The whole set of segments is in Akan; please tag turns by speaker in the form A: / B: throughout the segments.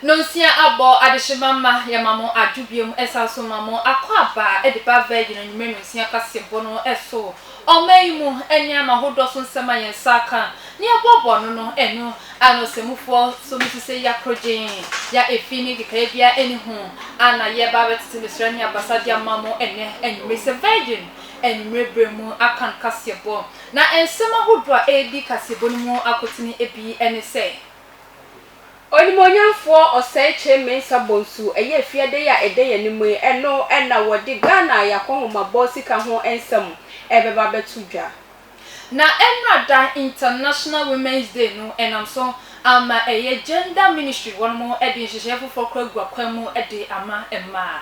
A: Nonsia abo adeshimama ya mamo adubiem esaso mamo akwaba edipa virgin anwume nonsia kasebo no eso omayimu enya mahodo so nsema yensaka ni abobo no eno anosemufo so misise ya projen ya efini dikabia eni ho ana ye ba betisi misrani abasadia mamo ene anwume se virgin anwume bremu akan kasebo na ensema hodo edi kasebo no mu akotini ebi ene se
B: Onimonyafo oseche mensa bonsu eye fiade ya edeye nimu eno ena wodi Ghana ya konhomabo sika ho ensam ebeba betudwa
A: na enrada International Women's Day no enamso ama eye gender ministry wonmo edi nhyehyefo fokra kwamu edi ama emma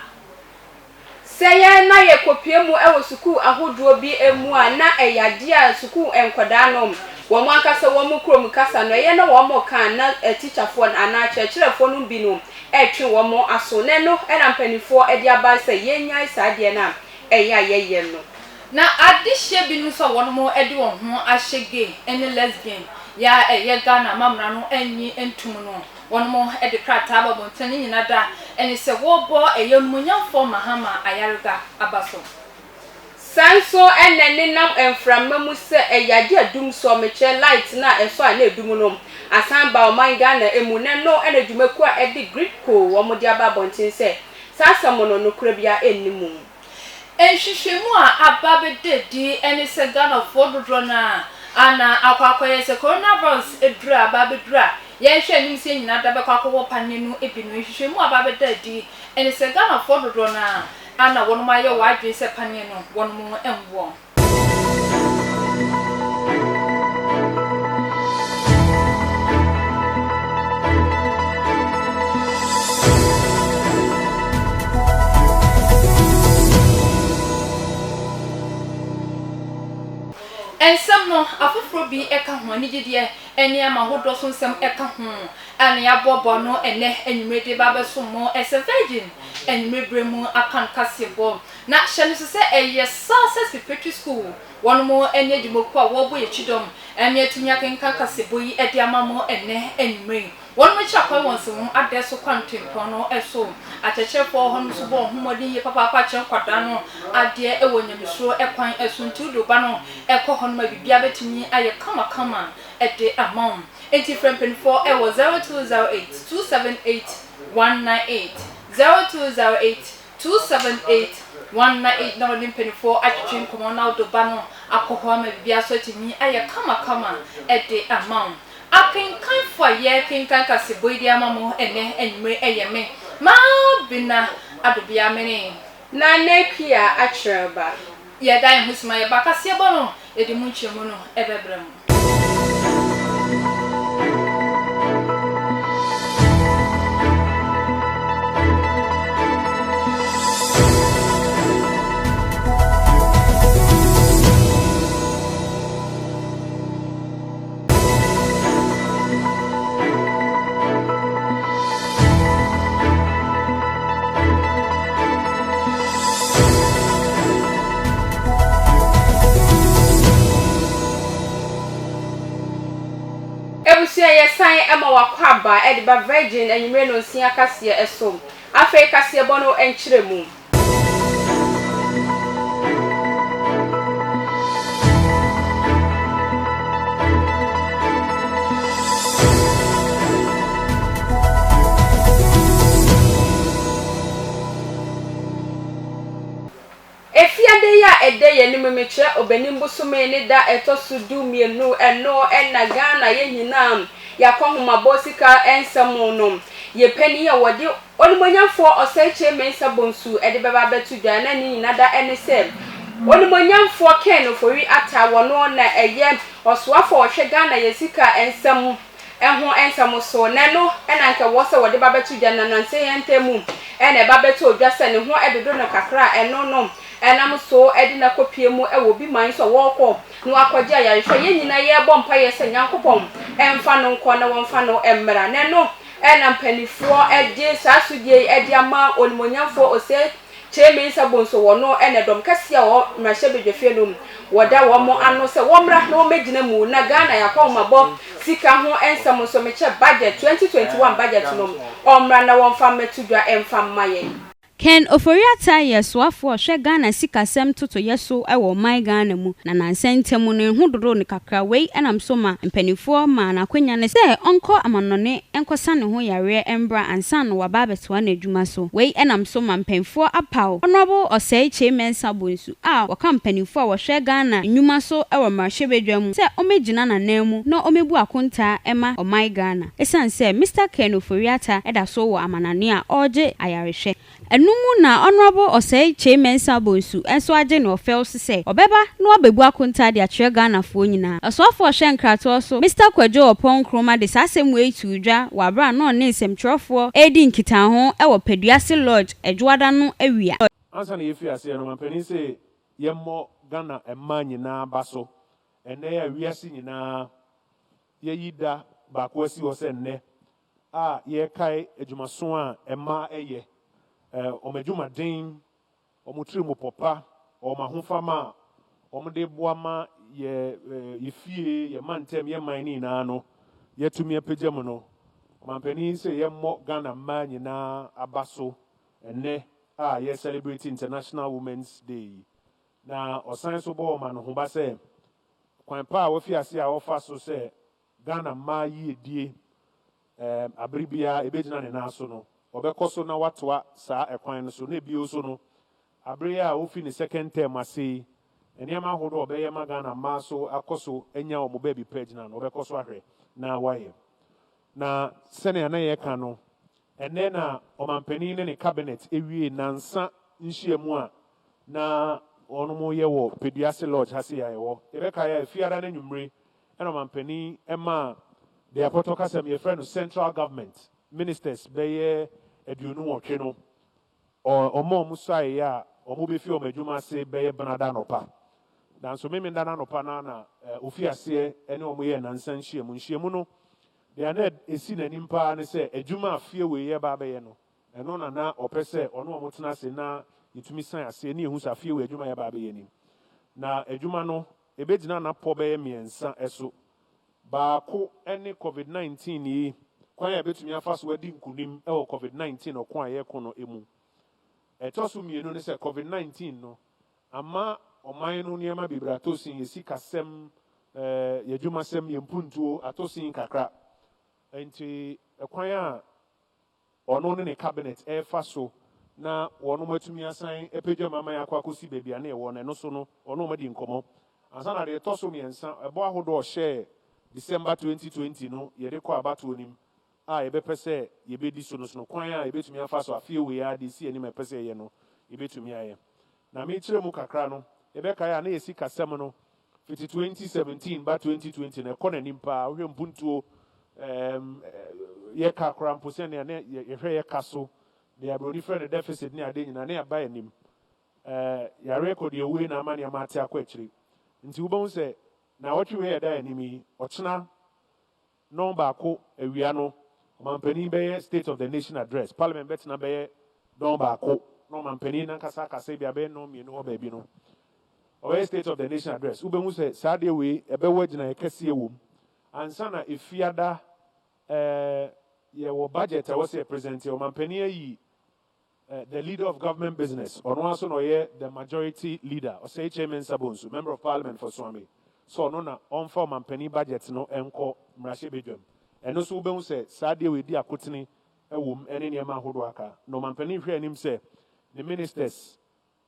B: seye na ye kopiemu ewo suku ahoduo bi emu a na eyade a suku enkwada no womo akasa womo krom kasa no ye na womo kan na teacher fo na church no bi no etwe womo aso ne no era mpanifo edi aba se yenya isade na eya yeye no
A: na adihye bi no so wonmo edi won ho ahyege ene lesbian ya eye Ghana mamra no enyi entum no wonmo edi krata babontan nyina da ene se wobo eye munyamfo mahama ayarga abaso
B: sanso enene nam enframma mu se eyade adum so meche light na eso a na edum no asan ba oman Ghana emu ne no ene dwumaku a edi gripco wo mo dia ba bontin se sasamo no nokura bia ennimu
A: enhwehwemu a ababede di ene se Ghana fododro na ana akwakoye se coronavirus edura ababedura ye hwe nim se nyina da bekwakowo panenu ebinu enhwehwemu ababede di ene se Ghana fododro na ana wonuma ye wadwe se panenu wonmu enwo ensem no afoforo bi eka ho anigide eni amahodo so nsem eka ho ane abobo no ene enwumede ba besomo ese virgin enwumebre mu akan kasebo na hyene so se eye Success Preparatory School wonmo ene djumoku a wo bo ye chidom ene atunya kenka kasebo yi ede amamo ene enwumre wonmo chakwa wonse ho adeso kwantempon no eso achechefo ho nso bo homodi ye papa chen kwada no ade ewonyamso ekwan esuntu do ba no ekọ ho ma bibia betumi aye kama ede amam enti frempin for ewo 0208 278 198 0208 278 198 na wodi mpanyfo atwetwe komo na do ba no akọho ma bibia so timi aye kama ede amam akinkan for ye kinkan kasebo idi amamo ene enwure eyeme ma bina adobia mene
B: na nepia achereba
A: ye dan husma ye bakase bo no edi munchemu no ebebrem
B: ye san ema wakwaba ediba virgin enwumre no nsia kase eso afa kase bono enkyeremu efiade ya edeye ni memeche obenimbu sume ni da etosu du mienu eno ena Ghana ye nyinam yakonhomabo sika ensamo no ye pani ya wodi onimonyamfo oseche mensa bonsu ede beba betudwa na ni nyina da ene se onimonyamfo ken fori ata wono na eye osoafo ohwe Ghana ye sika ensam eho ensam so ne no ena nke wo se wode babetudwa na nanse yentemu ene babetu odwa se ne ho edodo no kakra eno no enam so edi na kopiemu ewo bi man so woko no akogye ayarehwe ye nyina ye bompa ye se nyankopon emfa no nko na wonfa no emmra ne no enam panifo edi sasudie edi ama onimonyamfo ose chemensa bonso wono ene dom kase a wo mrahye bedwefie no woda wo mo ano se wo mra na wo medina mu na Ghana yakoma bo sika ho ensam so meche budget 2021 budget no omra na won fa metudwa emfa maye
C: Ken Oforiata yesoafo hwe Ghana sikasem toto yeso ewo my Ghana mu na nansentemu no hudoro ne kakra wei enam so ma mpanifo ma na kwanya ne se onko amanone enkosa ne ho yare embra ansa no waba beto na adwuma so wei enam so ma mpanifo apaw onobo osei chemensa bonsu a waka mpanifo a hwe Ghana nnwuma so ewo marhye bedwam se omegina na namu na omebu akonta ema o my Ghana esan se Mr Ken Oforiata eda so wo amanane a oje ayarehwe enumu na honorable osei chemensa bonsu enso age no fel se obeba na obebu akonta de akire Ghana fo nyina asofo hwe nkrato so Mr Kwadwo opon kroma de sasem we tudwa wabra no ne nsemtwerofo edi nkita ho ewo Peduase Lodge edwada no awia
D: ansa na yefi ase no mampani se yemmo Ghana emma nyina baso ene ya wiase nyina yeyida ba ko asi wo se nne a ye kai adwumaso a emma eye omedwuma den omutiri mu popa omahofama omde boama ye fie ye mantem ye man ni na no yetumi apagam no mampani se yemmo Ghana ma nyina abaso enne a ye celebrate International Women's Day na osan so bo ma no ho ba se kwan pa wo fi ase a wo fa so se Ghana ma yi die abribia ebegina ne na so no obekoso na watwa saa ekwan no so na ebio so no abre a ofi ne second term ase eniama hodo obeye Ghana ma so akoso enya omo baby page na no obekoso ahwe na waye na sene na ye ka no ene na omampani ne cabinet ewie nansa nhyiamu a na ono mo ye wo Peduase Lodge hase ya wo ebeka ya fiara na nwumre ena omampani ema de apotoka sem ye friend central government ministers beye eduonu wotwe no omo musai ya omo be fi omadwuma se beye banada nopa dan so meme ndana nopa na ofi ase ene omo ye nansan nhyiamu no de ana esi na nimpa ne se adwuma afie we ye ba beye no eno na opese ono omo tena se na yitumi san ase ne ehu sa afie we adwuma ye ba beye ni na adwuma no ebegina na po beye miensa eso baako ene COVID-19 yi kwan ya betumi afa so adi nkunim e wo COVID-19 okwan ye kono emu etoso mienu ne se COVID-19 no ama oman no niema bibra tosin yesi kasem yedwuma sem yempuntuo atosin kakra enti ekwan a ono ne cabinet e fa so na wono matumi asan epedwa mama ya kwakosi bebia na e wo no so no ono madi nkomo ansana de toso miensa ebo ahodo share December 2020 no yede kwa abato onim a yebepese yebedi so no kwan a yebetumi afa so afie we ya de si ani mepese ye no yebetumi aye na me kire mu kakra no yebeka ya na yesi kasem no 2017 ba 2020 na kona nimpa ohwe mpuntuo ye kakra mpose ne ye hwe ye kaso de abroni friend deficit ne ade nyina na ya ba anim ya record ye we na amane amate akwa akiri nti ubon se na wotwe ye da animi ochena number ko awia no mampani be state of the nation address parliament bet na be number ko no mampani na kasa bia be no mienu oba bi no o state of the nation address ubemu se sade we ebe wagina ye kase ewom ansa na efiada ye wo budget a was present o mampani yi the leader of government business ono aso no ye the majority leader o say chairman Sabonsu member of parliament for Swami so no na on for mampani budget no enko mrahye bedwam eno so ubemu se sade we di akotene ewom ene niema hodo aka no mampani hwe anim se the ministers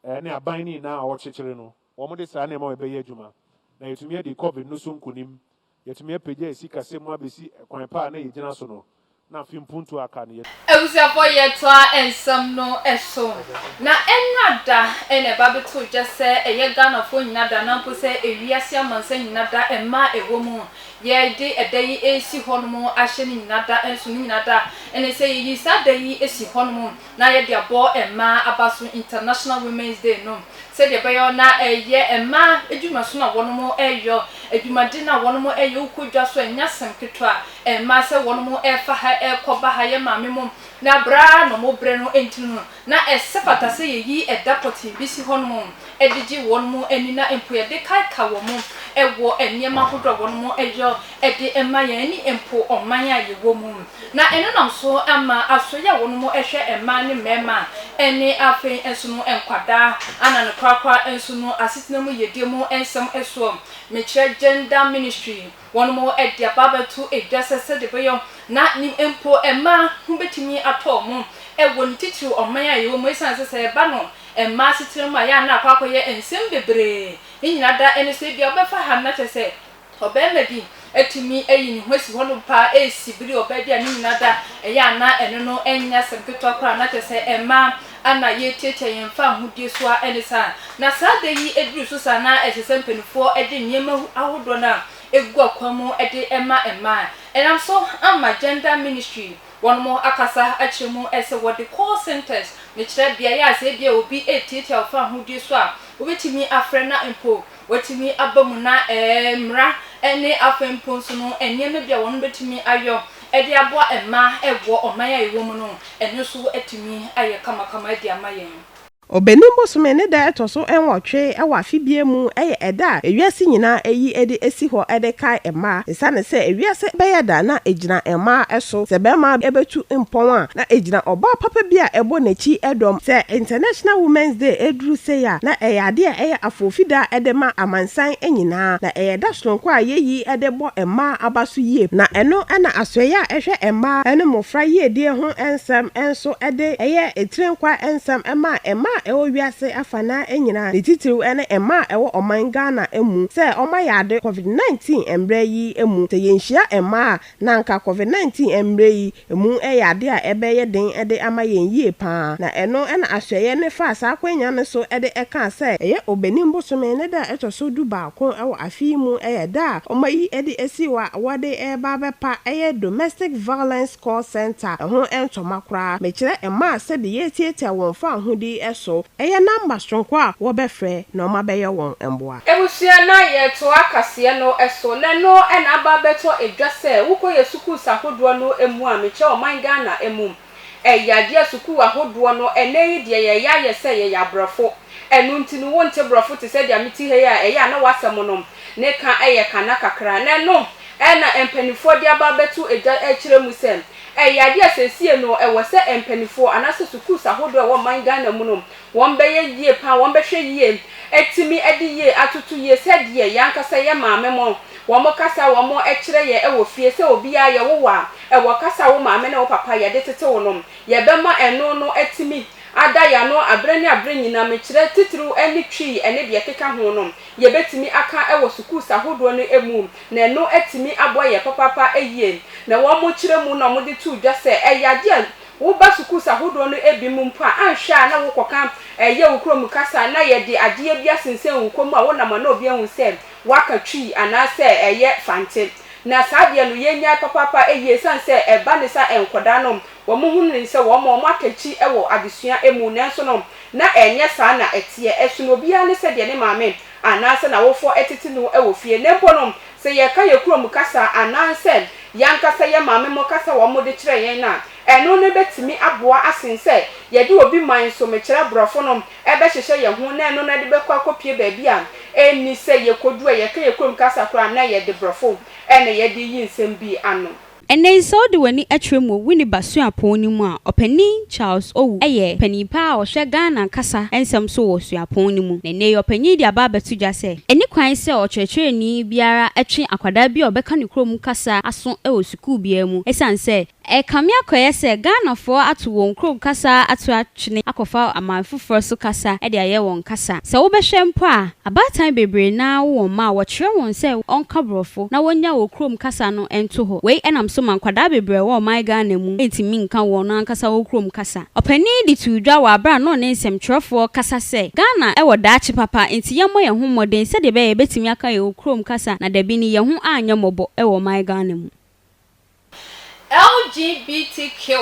D: ne abani na a ochechire no omo de sa na ema we be adwuma na yetumi de covid no so nkunim yetumi apagya esikase mu abesi kwan pa na yegina so no na fimpuntu aka ne
A: ewusiafo yetwa ensam no eso na enada ene babeto jese eye Ghana fo nyina da na mpo se ewiase amansa nyina da ema ewomu ye de edayi esi honomo ahye ni nyina da enso ni nyina da ene se yi sa dayi esi honomo na ye de abo ema abaso International Women's Day no se de bayo na eye ema edwuma so na wonomo eyo edwuma de na wonomo eyo ukudwa so enyasem ketwa ema se wonomo efa ha ekoba ha ye mame mom na bra no mo bre no entinu na esepata se yi edapoti bisi honomo edigi wonomo enina empuye de kai ka wo mo ewo enema hodo wono mo eyo ede ema yan ni empo oman ya yewo mu na eno nam so ama asoya wono mo ehwe ema ne mema ene afen enso no enkwada ana ne kwakwa enso no asitena mu yedie mu ensem eso mechire gender ministry wono mo ede ababatu edwasese de boyo na ni empo ema hu betimi ato mo ewo ntitiru oman ya yewo mu esan se ba no emma sitire mu ya na akwakoye ensem bebre nyina da ene se bia obefa ha na chese obema bi etimi eyini hwesi hono pa esibiri obedi ani nyina da eya na eno no enya semketo akra na chese emma ana yetete yemfa hudie so a enisa na sade yi eduru so sana esese mpenifo ede nyema ahodo na egu akwamu ede emma enam so ama gender ministry one more akasa achemu ese what the call centers me kire bia ya se bia obi etete afa hudie so a obetimi afrena empo wetimi abamuna mra ene afempo so no enyeme bia won betimi ayo ede aboa emma ewo omaya ewo mu no eno so etimi aye kama ede amayen
E: Obenimbo sumene da etoso enwotwe ewa fibie mu eye eda ewiase nyina eyi ede esi ho ede kai ema esane se ewiase beya da na ejina ema eso se bema ebetu impon a na ejina oba papa bia ebo nachi edom se International Women's Day edru se ya na eyade eye afofida ede ma amansan enyina na eyeda sonko a yeyi ede bo ema abaso yie na eno na asoya ehwe ema ene mofra yie de ho ensem enso ede eye etrenkwa ensem ema ewo wiase afana enyina ne titiru ene ema ewo oman Ghana emu se oma yade COVID-19 embre yi emu te yenhia ema na nka COVID-19 embre yi emu eyade a ebeye den ede ama yenhie pa na eno ena ahweye ne fa sa akwanya ne so ede eka se eye Obenimbo some ne da etoso du ba ko ewo afi mu eyeda oma yi ede esiwa wade eba bepa eye domestic violence call center ho entomakra mekire ema se de yetiete won fa hodi eso eye number stronko a wo befre na o ma beye won emboa
B: ebusia na ye to akase no eso ne no ena aba beto edwase wuko yesuku sahodo no emu a meche oman Ghana emu eyade asuku ahodo no eneyi de ye ya ye se ye yabrofo enu ntinu wonte brofo te se dia miti he ya eya na wasem no ne ka eye kana kakra ne no ena empanifo de aba beto edwa ekire musem eyade asesie no ewose empanifo anase suku sahodo wo man Ghana mu no won beye yie pa won behwe yie etimi edi yie atutu yie sedie yankasa ye maame mo wo kasa wo ekire ye ewo fie se obi ya ye wo wa ewo kasa wo maame na wo papa ye de tete wo no ye bema eno no etimi ada ya no abre nyina mekire titru eni twi ene de keka ho no ye betimi aka ewo suku sahodo no emu na eno etimi aboye papa eyie na wo mo kire mu na mo de tu dwa se eyade wo ba suku sahodo no ebi mu mpa anhwa na wo koka ye wukrom kasa na ye de ade bia sensen wukom a wo na ma na obi ehun se waka twi anase eye fante na saade no yenya papa eyie sanse eba ne sa enkoda no wo mo hunu se wo mo akachi ewo adesua emu nenso no na enye sa na etie esuno obi a ne se de ne maame anase na wofo etiti no ewo fie nempo no se ye ka ye krom kasa anase yankasa ye maame mo kasa wo mo de kire yen na eno ne betimi aboa asense ye de obi man so me kire brofo no ebe hyehye ye ho na eno na de bekọ akopie ba bia eni se ye kodu ye ka ye krom kasa kra na ye de brofo ene ye de yinsem bi ano
C: ene so de wani atwemu wini basu apon ni mu a opani Charles Owu eye panipa a ohwe Ghana kasa ensem so wo su apon ni mu na ne opani di aba betudwa se eni kwan se ochwechwe ni biara etwe akwada bi obeka ne krom kasa aso e osuku bia mu esanse kame akoye se Ghana fo ato won krom kasa ato atwene akofa amanfoforo so kasa e de aye won kasa se wo behwe mpo a abatan bebre na wo ma wo kire won se onka brofo na wonya wo krom kasa no ento ho we enam so mankwada bebre wo my Ghana mu entimi nka wo no ankasa wo krom kasa opani di tudwa wa bra no ne nsem twerefo kasa se Ghana e wo daachi papa enti yemo ye ho moden se de be betimi aka ye wo krom kasa na dabi ni ye ho anya mobo e wo my Ghana mu
A: LGBTQ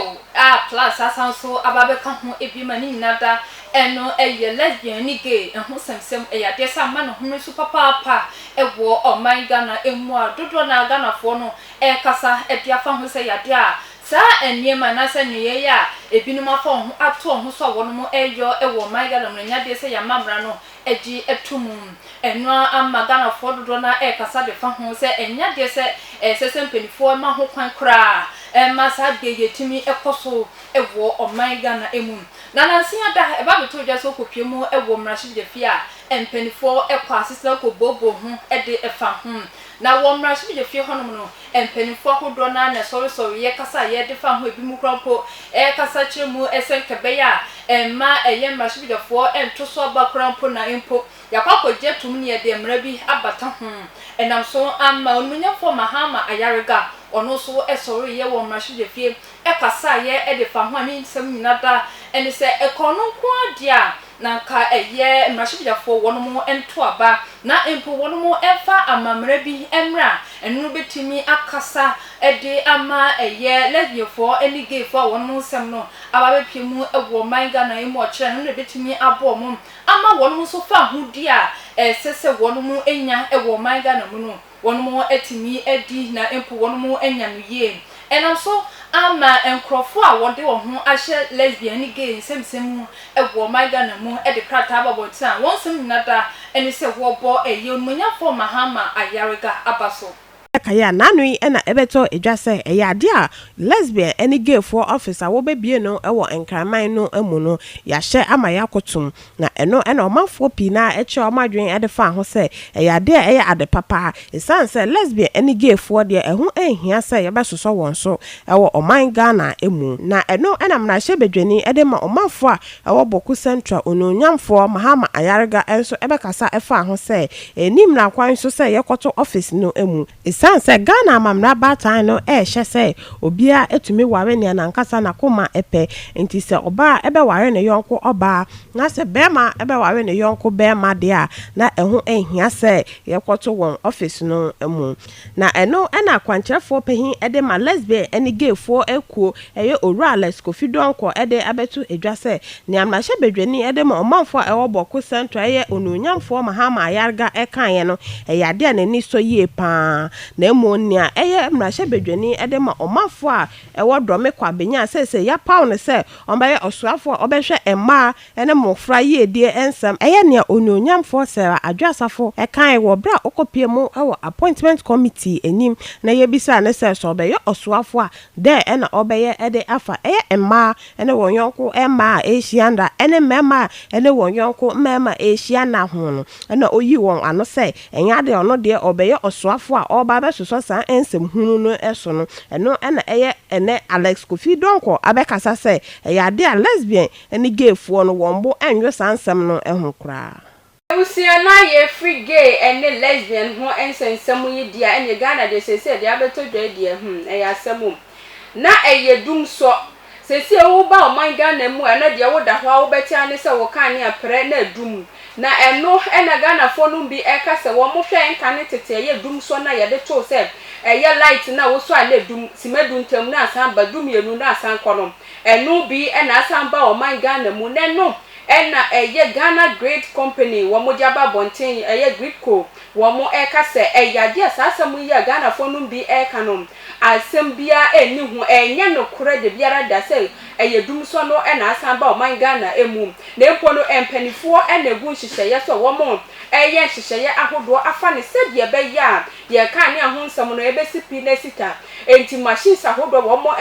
A: plus asanso ababeka ho ebimani nada eno eye lesbian ni gay ho semsem eyade sa ma no ho su papa ewo oman Ghana emu a dodo na Ghana fo no kasa ebiafa ho se yade a sa eniema na sa nyeye ya ebinum afa ho ato ho so wo no eyo ewo oman Ghana no nyade se ya mamra no eji etumu eno ama Ghana for dodo na kasa de fa ho se enya de se sesem penifo ma ho kwan kra ma sa de yetimi ekoso ewo oman Ghana emu na nansi ada eba beto dwa so kopie mu ewo mrahye de fia empenifo ekwa asisa ko bobo ho de efa ho na wo mrahye de fie honom no empenifo hodo na na sorry ye kasa ye de fa ho ebi mu krampo kasa kire mu esenkebe ya ma eye mrahye de fo ento so ba krampo na impo yakwa je tum ne de mra bi abata ho enam so amma onmunyafo mahama ayarega ono so sorry ye wo mrahye de fie kasa ye de fa ho ani nsem nyinada ene se ekono ko adia na ka eye mrahyebiafo wono ento aba na empo wono efa amamra bi emra enu betimi akasa de ama eye lesbiafo eni gayfo wono nsem no aba bepiemu ewo man Ghana emu okire no betimi abo mo ama wono so fa hudia sese wono enya ewo man Ghana mu no wono etimi edi na empo wono enya no ye enam so ama enkrofo a wode wo ho ahye lesbian ni gay semsem ewo my Ghana mu de krata ababota won sem nada eni se wo bo onmunyafo mahama ayarega abaso
E: kaya nanui ena ebeto edwase eyade a lesbian any gay for officer wo bebie no ewo enkraman no emu no ya hye ama yakotum na eno ena omanfo pi na eche omadwen ede fa ho se eyade eye ade papa esan se lesbian any gay for de ehu ehia se yebesoso won so ewo oman Ghana emu na eno ena mna hye bedwani ede ma omanfo a ewo boku central ononyamfo mahama ayarega enso ebekasa efa ho se enim na kwan so se yekoto office no emu sanse Ghana mamra batan no hye se obia etumi ware ne na nkasa na koma epe enti se oba ebe ware ne yonko oba na se bema ebe ware ne yonko bema de a na ehu ehia se yekoto won office no emu na eno na kwancherefo pehin ede ma lesbian eni gayfo ekuo eye orales kofidonko ede abetu edwase ne amrahye bedwani ede ma omanfo a ewo boko central eye ononyamfo mahama ayarga ekan no eyade na ni so yie pa na emonia eye mrahye bedwani ede ma omafo a ewo dome kwa benya sese ya paw ne se ombaye osuafo obehwe emma ene mofra ye die ensam eye ne ononyamfo sera adwasafo ekan wo bra okopie mu ewo appointment committee enim na ye bisa ne se so obeye osuafo a de ena obeye ede afa eye emma ene wonyonko emma ehia ene mema ene wonyonko mema ehia na ho no ena oyi won ano se enya de ono de obeye osuafo a oba besoso san ensem hunu no eso no eno ena eye ene Alex Kofi Donko abekasa se eyade a lesbian eni gayfo no wombo enwo sansem no ehun kra
B: Usia na ye free gay ene lesbian ho ensensem yi dia ene Ghana de sese de abeto dwa dia eya asem na eye dum so sese wo ba o man Ghana mu ene de wo da ho wo beti ane se wo kan ne apre na dum na eno ena Ghana fo no bi ekase wo mo hwe enka ne tete ye dum so na ye de to se eye light na wo so ale dum simedu ntam na asan ba dum yenu na asan konom eno bi ena asan ba o man Ghana mu ne no ena eye Ghana Great Company wo mo jaba bonten eye Great Co wo mo ekase eyade asasa mu ye Ghana fo no bi ekanom asem bia eni hu enye no kore de biara da se eye dum so no ena asan ba o man Ghana emu na empo no empanifo ena egu nhihye so wo mo eye nhihye ahodo afa ne se de be ya ye kan ne ho nsam no ebesi pi na sita enti machines ahodo wo mo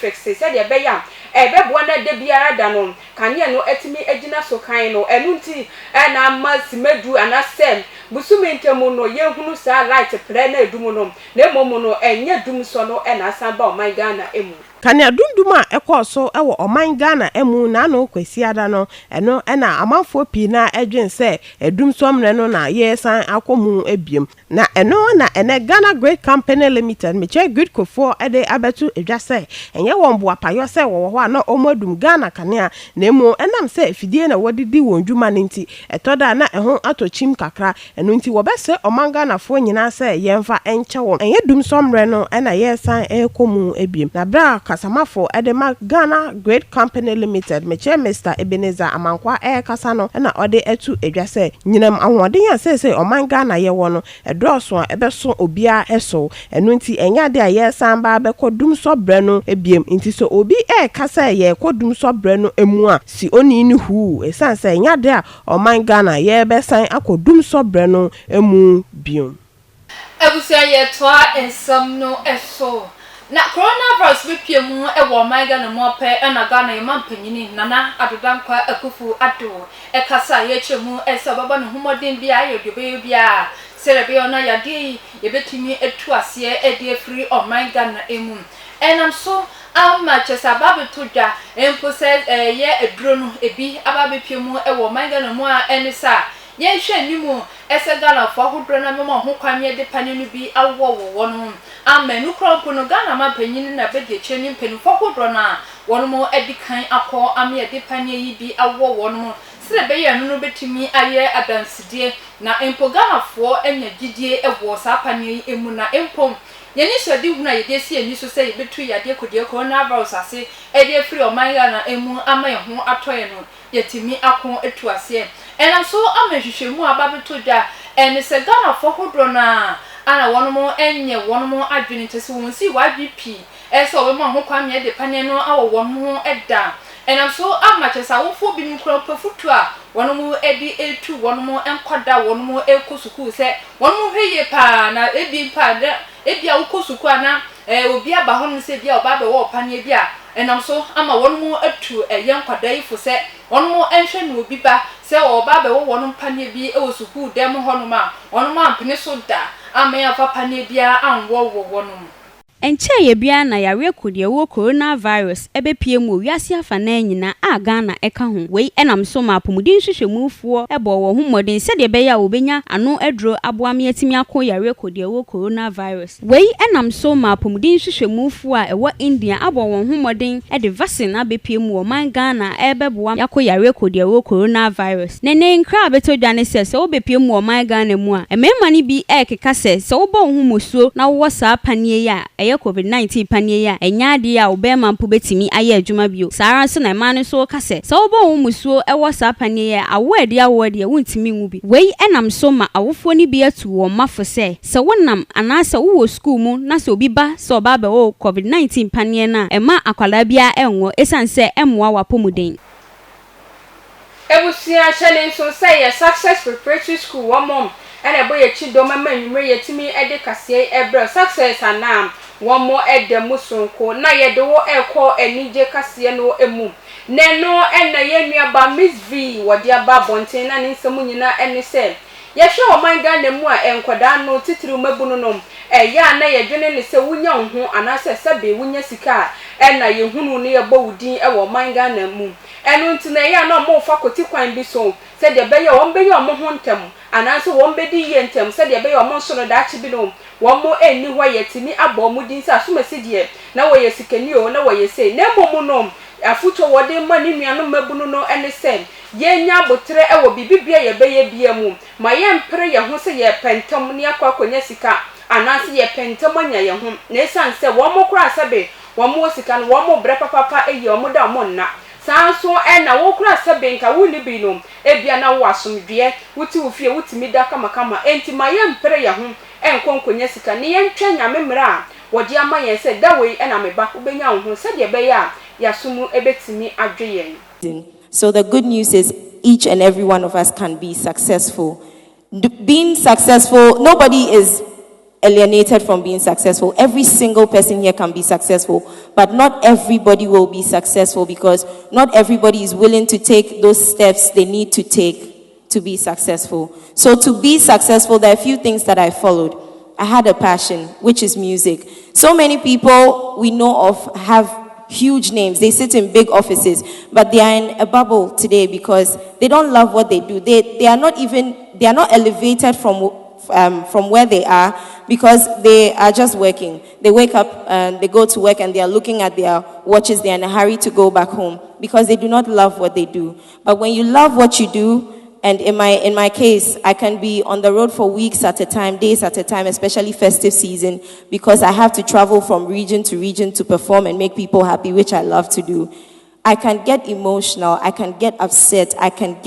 B: fix se de be ya ebe bo na de biara da no kan ye no etimi agina so kan no enu nti na masimedu anasem busumi ntemu no ye hunu sa light pre na edum no na emomu no enye dum so no na asan ba o man Ghana emu
E: kania dunduma ekoso ewo oman Ghana emu na no kwasiada no eno na amanfo pi na edwen se edum somre no na yesan akomu ebiem na eno na ene Ghana Great Company Limited meche good kofo ede abetu edwase enye wonbo apayo se wo ho na omodum Ghana kania na emu enam se fidie na wodidi wonjuma nti etoda na eho atochim kakra eno nti wobese oman Ghana fo nyina se yemfa enche won enye dum somre no na yesan ekomu ebiem na bra kasamafo edema Ghana Great Company Limited meche Mr. Ebenezer Amankwa kasa no na ode etu edwase nyinam ahoden ya sese oman Ghana ye wo no edroso ebeso obia eso enu nti enya de aye samba be kodum so bre no ebiem nti so obi kasa ye kodum so bre no emu a si oni ni hu esanse enya de a oman Ghana ye be san akodum so bre no emu biom
A: Ebusia ye toa ensam no eso na coronavirus bepie mu wo man Ghana mo pe na Ghana ye man panyini nana adodankwa akufu ado kasa ye chemu esa baba no humodin bia ye dobe bia serebe ona yade ye betimi etu ase e free o man Ghana emu enam so Manchester Babituja empose ye eduro no ebi ababepie mu wo man Ghana mu a enisa ye hwe nimu ese Ghana fo hodro na memo ho kwanye de paninu bi awo wo no amenu kronpo no Ghana ma panyin na bede cheni panu fo hodro na wono mo edikan akọ ame de panye yi bi awo wo no sire be ye no betimi aye adansidie na empo Ghana fo enya gidie ewo sa panye yi emu na empo yeni sodi huna yede si eni so se yebetu yade kodie coronavirus ase ede free o man Ghana emu ama ye ho atoye no yetimi akọ etu ase enam so amehwehwemu ababeto da ene se Ghana fo hodro na ana wono mo enye wono mo adwene tese won si YBP eso we mo ho kwame de pane no awo wono eda enam so amachesa wo fo bi nkro pafutu a wono mo edi etu wono mo enkoda wono mo ekosuku se wono mo hweye pa na ebi pa de ebi a wokosuku ana obi aba ho no se bia oba be wo pane bia enam so ama wono mo atu yenkwada ifo se wono mo enhwe no obi ba se oba be wo wono pane bi e wosuku dem ho no ma wono mo ampene so da ama ya papa ne bia anwo wono
C: Enche ye bia na yare kodie wo coronavirus ebepie mu wiase afa na nyina a Ghana eka ho wei enam so ma apomudin hwehwemufuo ebo wo homodin se de be ya obenya ano edro aboame atimi akọ yare kodie wo coronavirus wei enam so ma apomudin hwehwemufuo a ewo India abo wo homodin e de vaccine abepie mu wo man Ghana ebeboa yakọ yare kodie wo coronavirus nene nkra betodwane se obepie mu wo man Ghana mu a emema ni bi ekeka se wo bo homusuo na wo sa panie ya COVID-19 panie ya enyade ya obema mpo betimi aye adwuma bio sara so na man so kase so obo wo musuo ewo sa panie ya awade awade wontimi nwu bi wei enam so ma awofo ni bi atu wo mafo se wonam anasa wo school mu na se obi ba so ba be wo COVID-19 panie na ema akwala bia enwo esanse emwa wapomuden
B: Ebusia challenge so say a success preparatory school one mom and a boy chido mama nwure yetimi ede kase ebra success anam one more ede musonko na yede wo ekọ enije kase no emu neno ena ye nuaba Miss V wode aba bonten na nsemu nyina ene se yehwe o man Ghana mu a enkoda no titiri mabunu no ya na yedwene ne se wunya ho anase sebe wunya sika ena yehunu ne yebo wudin e wo man Ghana mu enu ntina ya na mo fa koti kwan bi so se de be ye won be ye mo ho ntem anase won be di ye ntem se de be ye mo so no da chi bi no won mo eni ho yetimi abo mu din sa so mesidie na wo ye sikani o na wo ye se na mo no afuto wode mani nuanu mabunu no ene se ye nya botre e wo bibibia ye be ye bia mu ma ye mpre ye ho se ye pentam ne akwakonya sika anase ye pentam anya ye ho na esanse wo mo kura sebe wo mo sika no wo mo bre papa e ye mo da mo na sanso na wo kura sebe nka wo ni bi no e bia na wo asomdwe wuti wo fie wutimi da kama enti ma ye mpre ye ho enkonkonya sika ne ye ntwa nyame mra wodi ama ye se da we na meba ubenya wo ho se de be ya yasumu ebetimi adweyen.
F: So the good news is each and every one of us can be successful. Being successful, nobody is alienated from being successful. Every single person here can be successful, but not everybody will be successful because not everybody is willing to take those steps they need to take to be successful. So to be successful, there are a few things that I followed. I had a passion, which is music. So many people we know of have huge names. They sit in big offices, but they are in a bubble today because they don't love what they do. They are not elevated from where they are because they are just working. They wake up and they go to work and they are looking at their watches. They are in a hurry to go back home because they do not love what they do. But when you love what you do And in my case, I can be on the road for weeks at a time, days at a time, especially festive season, because I have to travel from region to perform and make people happy, which I love to do. I can get emotional, I can get upset, I can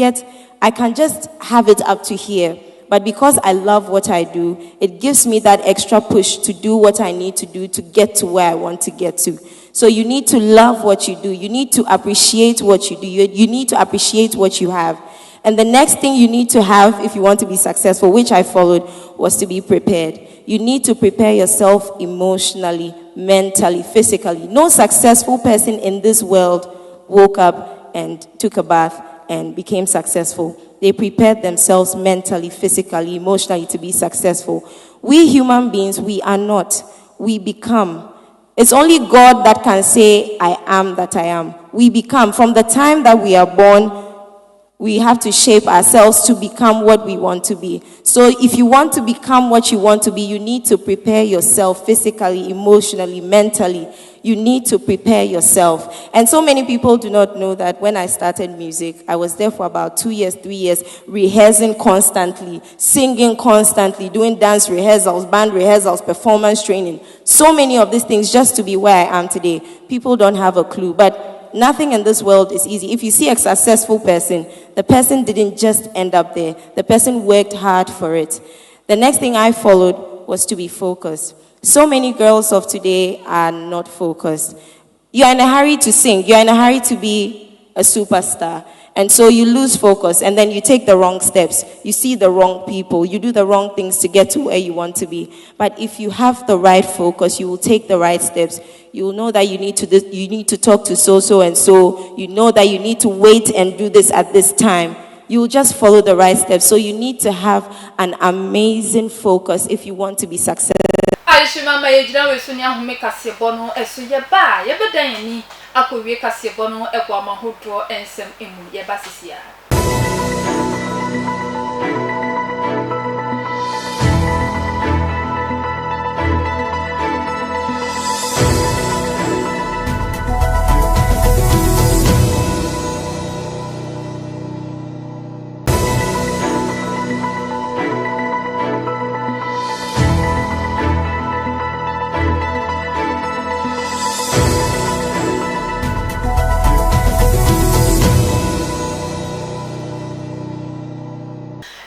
F: just have it up to here. But because I love what I do, it gives me that extra push to do what I need to do to get to where I want to get to. So you need to love what you do. You need to appreciate what you do. You need to appreciate what you have. And the next thing you need to have if you want to be successful, which I followed, was to be prepared. You need to prepare yourself emotionally, mentally, physically. No successful person in this world woke up and took a bath and became successful. They prepared themselves mentally, physically, emotionally to be successful. We human beings, we are not. We become. It's only God that can say, I am that I am. We become. From the time that we are born, we have to shape ourselves to become what we want to be. So if you want to become what you want to be, you need to prepare yourself physically, emotionally, mentally. You need to prepare yourself. And so many people do not know that when I started music, I was there for about 2 years, 3 years, rehearsing constantly, singing constantly, doing dance rehearsals, band rehearsals, performance training. So many of these things just to be where I am today. People don't have a clue. But nothing in this world is easy. If you see a successful person, the person didn't just end up there. The person worked hard for it. The next thing I followed was to be focused. So many girls of today are not focused. You're in a hurry to sing. You're in a hurry to be a superstar. And so you lose focus, and then you take the wrong steps. You see the wrong people. You do the wrong things to get to where you want to be. But if you have the right focus, you will take the right steps. You will know that you need to talk to so and so. You know that you need to wait and do this at this time. You will just follow the right steps. So you need to have an amazing focus if you want to be successful.
A: Alishima mayejina wesunya home kasebo no esu ye ba ye bedan yani akowie kasebo no ekwa mahodro ensem emu ye basisia.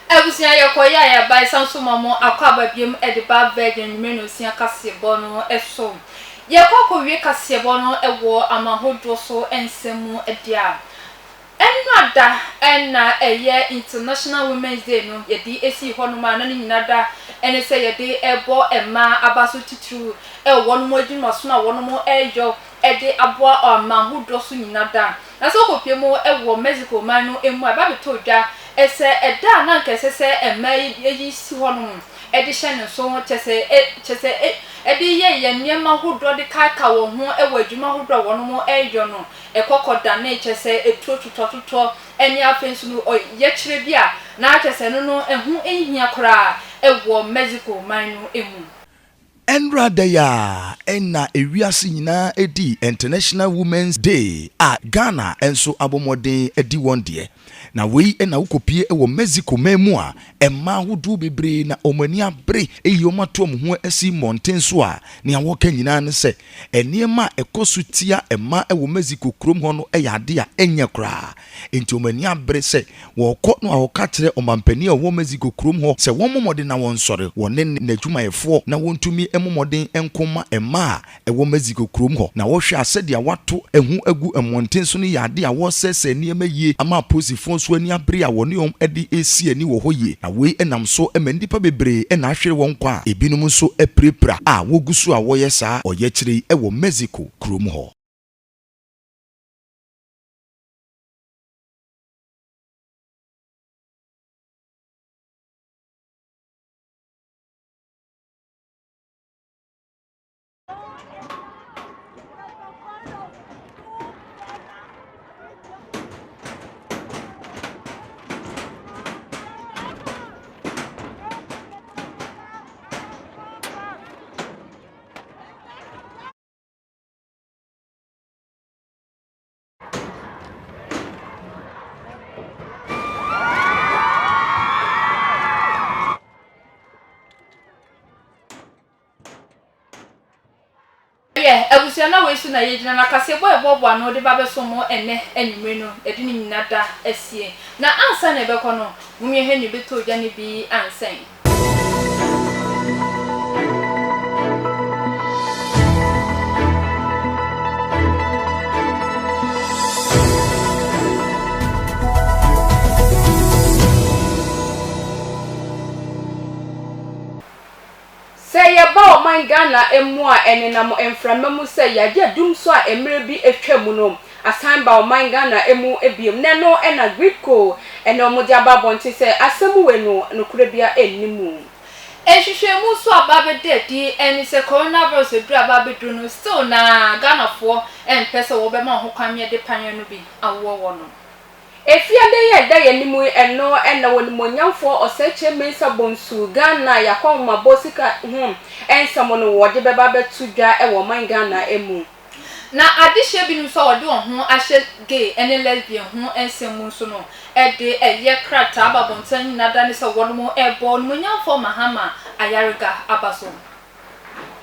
A: Ebusia yokoya ya bai sanso mamo akwaba biem ediba virgin menosia kasebo no eso. Yekoko wie kasebo no ewo amahodro so ensemu edia. Enada enna eye International Women's Day no yedi esi honuma na nyinada ene se yedi ebo ema abaso titru ewo no modwuma so na wono mo eyo ede aboa amahodro so nyinada. Na so kopiemo ewo Mexico man no emu ababeto dwa ese eda na nkese se ema yi si honum ede hye so chese ede ye niema hodro de kaka wo ho ewo adwuma hodro wono mo eyo no ekokoda na chese etututoto eni afensu no ye kire bia na chese no ehu ehia kora ewo Mexico man no emu.
G: Endra Daya enna ewiase nyina edi International Women's Day a Ghana enso abomode edi wonde na wei enna ukopie ewo Mexico memu a emma hodu bebre na omani abre eyomatom ho asi mountain so a ne awoka nyina ne se eniema ekosutia emma ewo Mexico krom ho no eyade a enye kra enti omani abre se wo kɔ no awoka kire omampani a wo Mexico krom ho se wo momode na won sore wone n'adwumayefo na wontumi emomode enkoma emma ewo Mexico krom ho na wo hwe asede a wato ehu agu emonten so no yade a wo sese niema yie ama posifo so ani abre a wone om edi esi ani wo hoye na we enam so emandipa bebre ena ahwere won kwa ebinum so eprepra a wogusu a wo yesa oye kire ewo Mexico krom ho.
A: na we su na ye gina na kase boy bobo no de ba be so mo ene enwumre no e di ni nyinada asie na ansa na be kono mumye he ni beto gya ne bi ansen
B: say about my Ghana emwa enenam emframamu say ya de dum so a emre bi etwa mu no asan ba my Ghana emu ebiem ne no na griko ene omudi ababonti say asemu we no nokure bia ennimu
A: ehwehwemu so ababe dedi eni se coronavirus edu ababe du no still na Ghana fo empese wo be ma ho kwanme de panwe no bi awo wo no
B: efiade ye da ye nimu eno na wonimonyamfo oseche mensa bonsu Ghana yakoma bosika ensamo no wode beba betudwa e wo man Ghana emu
A: na adihye bi no so wode ho ahye gay ene lesbian ho ensemu so no e de eye krata ababontan na da ne se wono ebo monyamfo mahama ayarega abaso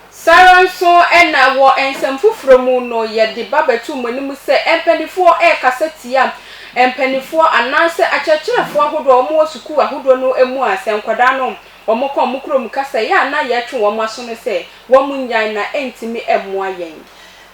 B: Saranso na wo ensem fufuro mu no ye de babetu manimu se empanifo kasetia empanifo ananse achechirefo ahodo omo suku ahodo no emu asenkwada no omo ko mukrom kasa ya na ye twe wo maso no se wo munyan na entimi emu ayen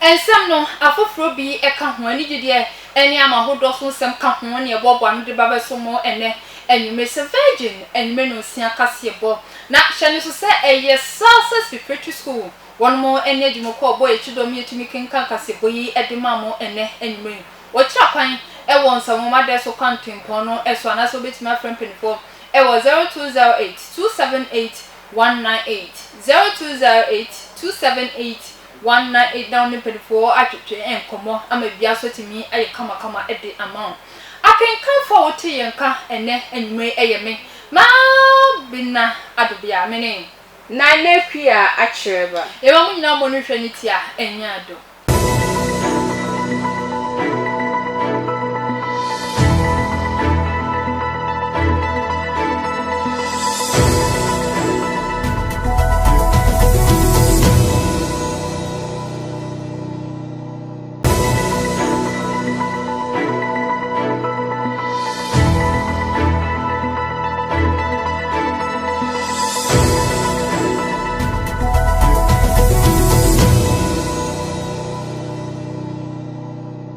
A: ensem no afoforo bi eka ho ani gide eni amahodo so nsem ka ho ne ebobo anu de babeso mo ene enwume se virgin enwume no sia kase ebo na hyene so se eye Success Preparatory School one more energy mo ko boy chidomi etimi kenkan kase boyi edimamo ene enwume wo kira kwan e won sa mo made so kwantin pono e so anaso betima friend penifo e wo 0208 278 198 0208 278 198 down in penifo atwetwe enkomo amabia so timi aye kama ede amount akenkan for wote yenka ene enwume eyeme ma bina adobia mene
B: na nepia achireba
A: ewa mu nyina mo no hwani tia enya do